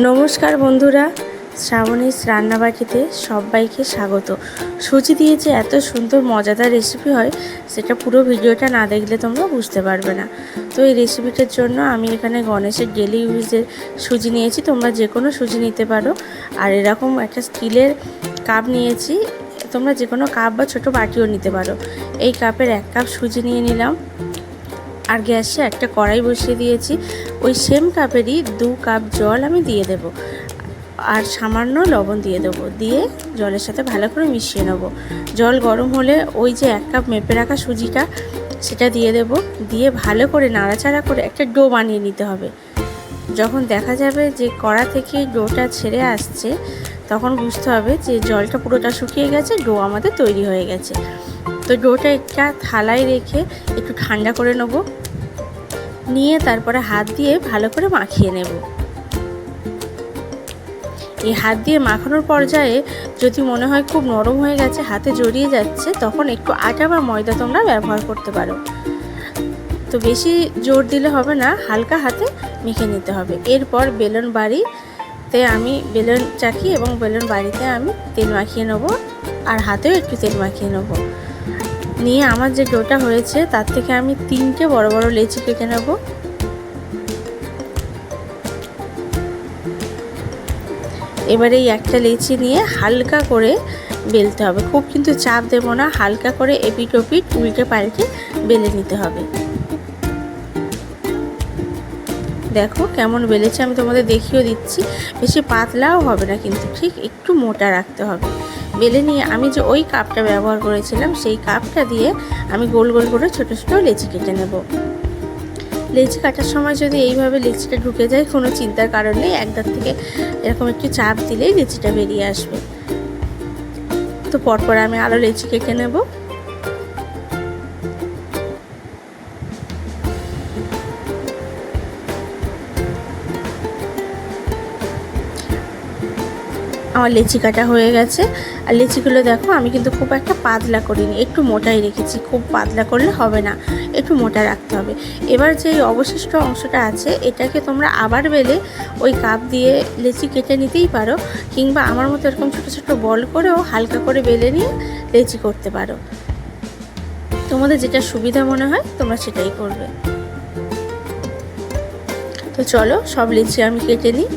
নমস্কার বন্ধুরা, শ্রাবণীর রান্নাবাটিতে সবাইকে স্বাগত। সুজি দিয়ে যে এত সুন্দর মজাদার রেসিপি হয় সেটা পুরো ভিডিওটা না দেখলে তোমরা বুঝতে পারবে না। তো এই রেসিপিটার জন্য আমি এখানে গণেশের ডেলি ইউজের সুজি নিয়েছি, তোমরা যে কোনো সুজি নিতে পারো। আর এরকম একটা স্টিলের কাপ নিয়েছি, তোমরা যে কোনো কাপ বা ছোটো বাটিও নিতে পারো। এই কাপের 1 কাপ সুজি নিয়ে নিলাম। আর গ্যাসে একটা কড়াই বসিয়ে দিয়েছি, ওই সেম কাপেরই 2 কাপ জল আমি দিয়ে দেব, আর সামান্য লবণ দিয়ে দেবো। দিয়ে জলের সাথে ভালো করে মিশিয়ে নেব। জল গরম হলে ওই যে 1 কাপ মেপে রাখা সুজিটা সেটা দিয়ে দেব। দিয়ে ভালো করে নাড়াচাড়া করে একটা ডো বানিয়ে নিতে হবে। যখন দেখা যাবে যে কড়া থেকে ডোটা ছেড়ে আসছে, তখন বুঝতে হবে যে জলটা পুরোটা শুকিয়ে গেছে, ডো আমাদের তৈরি হয়ে গেছে। তো ডোটা একটা থালায় রেখে একটু ঠান্ডা করে নেব, নিয়ে তারপরে হাত দিয়ে ভালো করে মাখিয়ে নেব। এই হাত দিয়ে মাখানোর পর্যায়ে যদি মনে হয় খুব নরম হয়ে গেছে, হাতে জড়িয়ে যাচ্ছে, তখন একটু আটা বা ময়দা তোমরা ব্যবহার করতে পারো। তো বেশি জোর দিলে হবে না, হালকা হাতে মেখে নিতে হবে। এরপর বেলুন বাড়িতে আমি বেলুন চাকি এবং বেলুন বাড়িতে আমি তেল মাখিয়ে নেব, আর হাতেও একটু তেল মাখিয়ে নেব। নিয়ে আমার যে ডোটা হয়েছে তার থেকে আমি 3টে বড় বড় লেচি কেটে নেব। এবারে এই একটা লেচি নিয়ে হালকা করে বেলতে হবে, খুব কিন্তু চাপ দেবো না, হালকা করে এপিট ওপিট উল্টে পাল্টে বেলে নিতে হবে। দেখো কেমন বেলেছে, আমি তোমাদের দেখিয়েও দিচ্ছি। বেশি পাতলাও হবে না কিন্তু, ঠিক একটু মোটা রাখতে হবে। বেলে নিয়ে আমি যে ওই কাপটা ব্যবহার করেছিলাম সেই কাপটা দিয়ে আমি গোল গোল করে ছোটো ছোটো লেচি কেটে নেব। লেচি কাটার সময় যদি এইভাবে লেচিটা ঢুকে যায়, কোনো চিন্তার কারণ নেই, একদার থেকে এরকম একটু চাপ দিলেই লেচিটা বেরিয়ে আসবে। তো পরপর আমি আরও লেচি কেটে নেব। আমার লেচি কাটা হয়ে গেছে। আর লেচিগুলো দেখো আমি কিন্তু খুব একটা পাতলা করিনি, একটু মোটাই রেখেছি। খুব পাতলা করলে হবে না, একটু মোটা রাখতে হবে। এবার যে অবশিষ্ট অংশটা আছে এটাকে তোমরা আবার বেলে ওই কাপ দিয়ে লেচি কেটে নিতেই পারো, কিংবা আমার মতো এরকম ছোটো ছোটো বল করেও হালকা করে বেলে নিয়ে লেচি করতে পারো। তোমাদের যেটা সুবিধা মনে হয় তোমরা সেটাই করবে। তো চলো সব লেচি আমি কেটে নিই।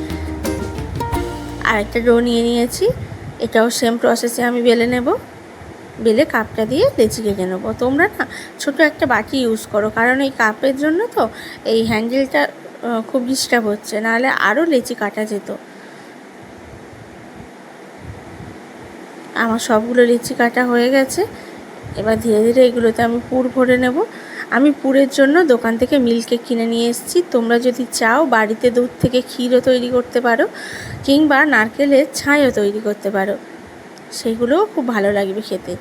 আর একটা ডো নিয়ে নিয়েছি, এটাও সেম প্রসেসে আমি বেলে নেব। বেলে কাপটা দিয়ে লেচি কেটে নেব। তোমরা না ছোটো একটা বাটি ইউজ করো, কারণ এই কাপের জন্য তো এই হ্যান্ডেলটা খুব ডিস্টার্ব হচ্ছে, নাহলে আরও লেচি কাটা যেত। আমার সবগুলো লেচি কাটা হয়ে গেছে। এবার ধীরে ধীরে এগুলোতে আমি পুর ভরে নেব। আমি পুরের জন্য দোকান থেকে মিল্ক কেক কিনে নিয়ে এসেছি। তোমরা যদি চাও বাড়িতে দুধ থেকে ক্ষীরও তৈরি করতে পারো, কিংবা নারকেলের ছাইও তৈরি করতে পারো, সেগুলোও খুব ভালো লাগবে খেতে।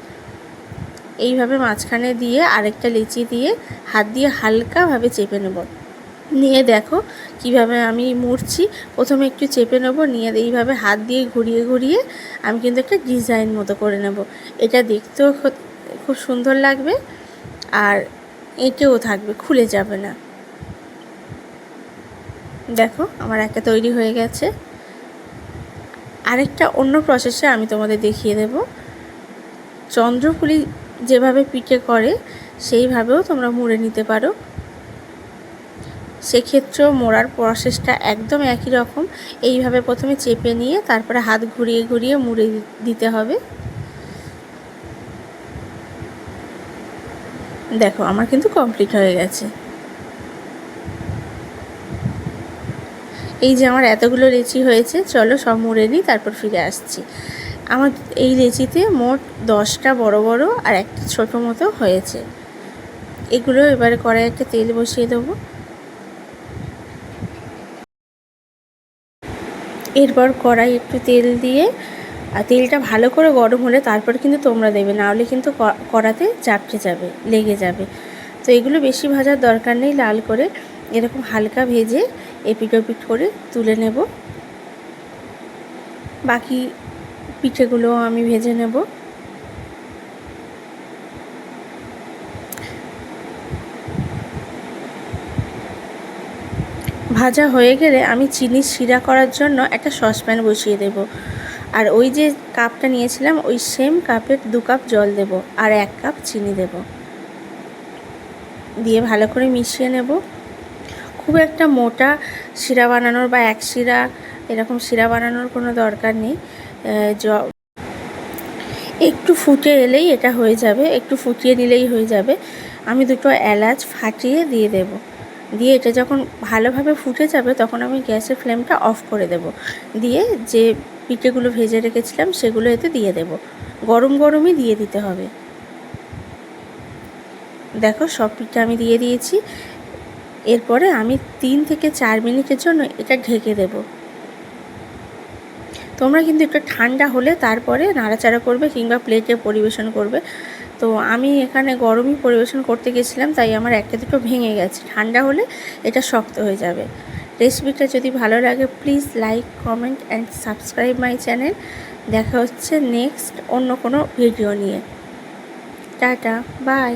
এইভাবে মাঝখানে দিয়ে আরেকটা লেচি দিয়ে হাত দিয়ে হালকাভাবে চেপে নেব। নিয়ে দেখো কিভাবে আমি মুড়ছি। প্রথমে একটু চেপে নেব, নিয়ে এইভাবে হাত দিয়ে ঘুরিয়ে ঘুরিয়ে আমি কিন্তু একটা ডিজাইন মতো করে নেব। এটা দেখতেও খুব সুন্দর লাগবে, আর এঁটেও থাকবে, খুলে যাবে না। দেখো আমার একটা তৈরি হয়ে গেছে। আরেকটা অন্য প্রসেসে আমি তোমাদের দেখিয়ে দেব। চন্দ্রপুলি যেভাবে পিঠে করে সেইভাবেও তোমরা মুড়ে নিতে পারো। সেক্ষেত্রেও মোড়ার প্রসেসটা একদম একই রকম। এইভাবে প্রথমে চেপে নিয়ে তারপরে হাত ঘুরিয়ে ঘুরিয়ে মুড়ে দিতে হবে। দেখো আমার কিন্তু কমপ্লিট হয়ে গেছে। এই যে আমার এতগুলো লেচি হয়েছে, চলো সব মুড়ে নিই, তারপর ফিরে আসছি। আমার এই লেচিতে মোট 10টা বড় বড় আর একটা ছোটো মতো হয়েছে। এগুলো এবারে কড়াইয়ে একটা তেল বসিয়ে দেবো। এরপর কড়াই একটু তেল দিয়ে, আর তেলটা ভালো করে গরম হলে তারপর কিন্তু তোমরা দেবে, নাহলে কিন্তু কড়াতে চাপটে যাবে, লেগে যাবে। তো এগুলো বেশি ভাজার দরকার নেই, লাল করে এরকম হালকা ভেজে এপিট ওপিট করে তুলে নেব। বাকি পিঠেগুলো আমি ভেজে নেব। ভাজা হয়ে গেলে আমি চিনির শিরা করার জন্য একটা সসপ্যান বসিয়ে দেব। আর ওই যে কাপটা নিয়েছিলাম ওই সেম কাপের 2 কাপ জল দেব আর 1 কাপ চিনি দেব, দিয়ে ভালো করে মিশিয়ে নেব। খুব একটা মোটা শিরা বানানোর বা এক শিরা এরকম শিরা বানানোর কোনো দরকার নেই। একটু ফুটে এলেই এটা হয়ে যাবে, একটু ফুটিয়ে নিলেই হয়ে যাবে। আমি 2টো এলাচ ফাটিয়ে দিয়ে দেব, দিয়ে এটা যখন ভালোভাবে ফুটে যাবে তখন আমি গ্যাসের ফ্লেমটা অফ করে দেব, দিয়ে যে পিঠেগুলো ভেজে রেখেছিলাম সেগুলো এতে দিয়ে দেব। গরম গরমই দিয়ে দিতে হবে। দেখো সব পিঠে আমি দিয়ে দিয়েছি। এরপরে আমি 3 থেকে 4 মিনিটের জন্য এটা ঢেকে দেব। তোমরা কিন্তু একটু ঠান্ডা হলে তারপরে নাড়াচাড়া করবে কিংবা প্লেটে পরিবেশন করবে। তো আমি এখানে গরমই পরিবেশন করতে গেছিলাম, তাই আমার একটা দুটো ভেঙে গেছে। ঠান্ডা হলে এটা শক্ত হয়ে যাবে। রেসিপিটা যদি ভালো লাগে please like, comment and subscribe my channel. দেখা হচ্ছে নেক্সট অন্য কোনো ভিডিও নিয়ে। Tata, by.